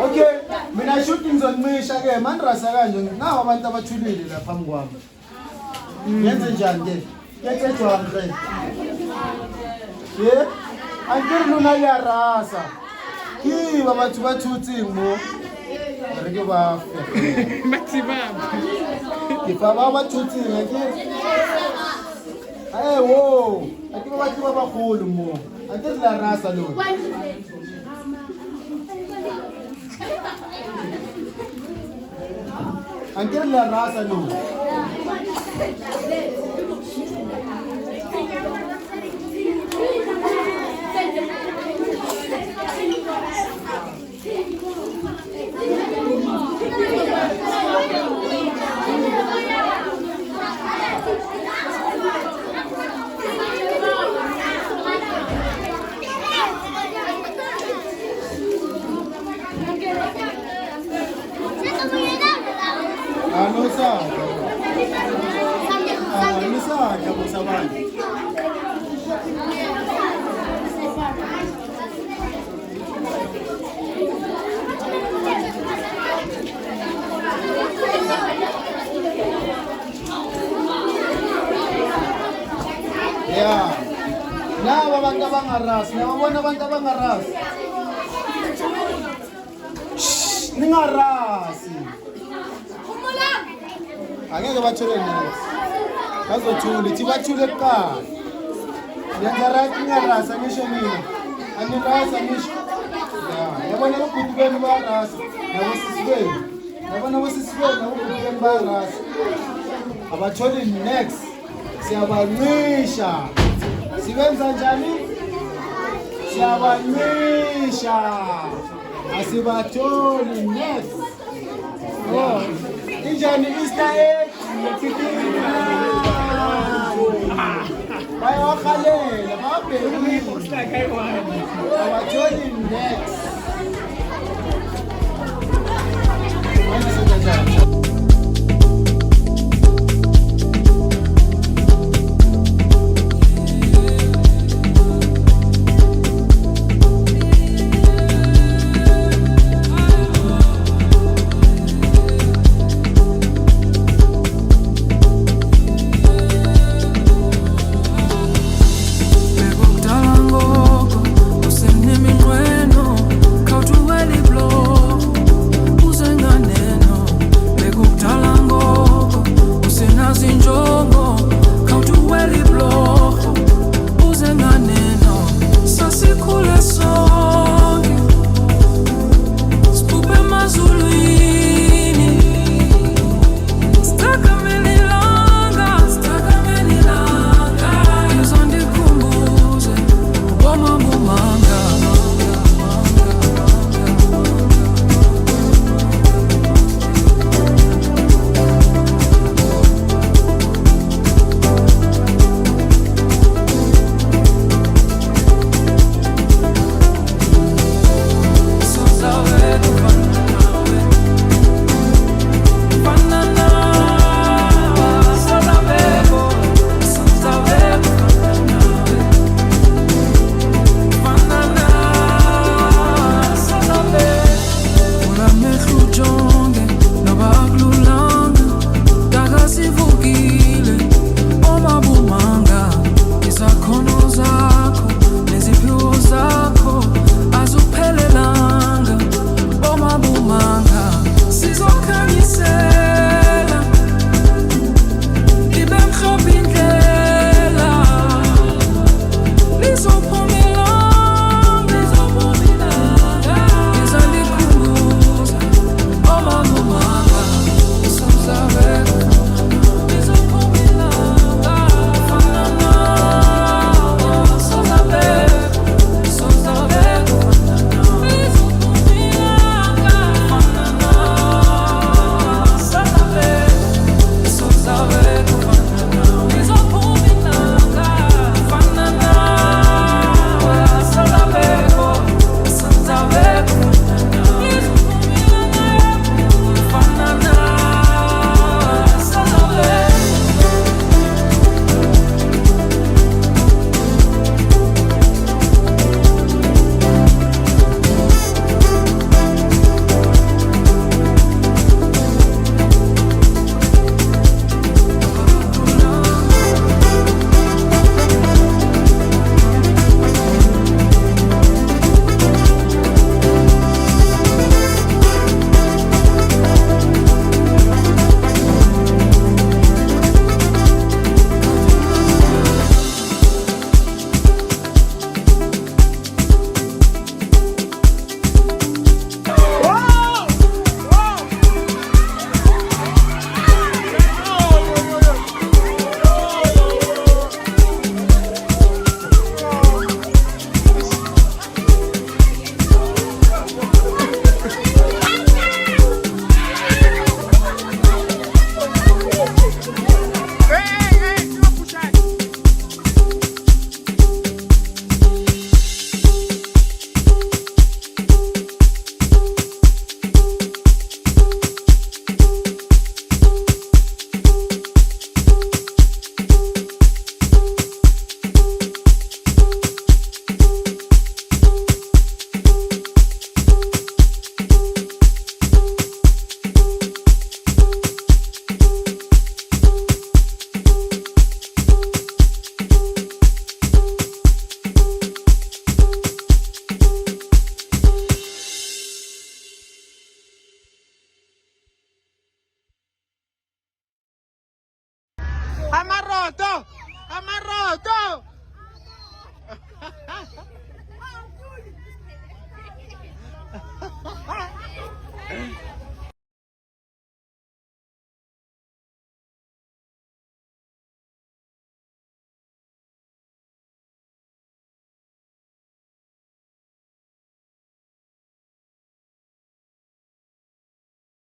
Okay, mina shooting ngizonimisha ke manje rasa kanje nawo abantu abathulile la phambi kwami. Yenze njani ke? Yethetshwa ngre. Yeah? Angiri luna ya rasa. Ki babathu bathuthi ngo. Reke ba. Maximum. Ke baba bathuthi ngeke. Hey wo, akiba bathi babakhulu mo. Angiri la rasa lo. Angiri la rasa lo. Ano sa? Ano sa? Kamu saban. Yeah. Na abantu abangaras, nababona abantu abangaras. Ningarasi. Angeke bathule next. Bazothula ithi bathule kuqala. Yenza right ningarasa ngisho mina. Anirasa ngisho. Yeah, yabona ukuthi beni bayarasa. Nabo sisibeni. Yabona bosisibeni nabo ukuthi beni bayarasa. Abathole next. Siyabanisha. Sibenza njani? Siyabanisha. Asibatholi next. Oh. Injani Easter egg. Bayakhalela babheke abatholi next. Amaroto! Amaroto!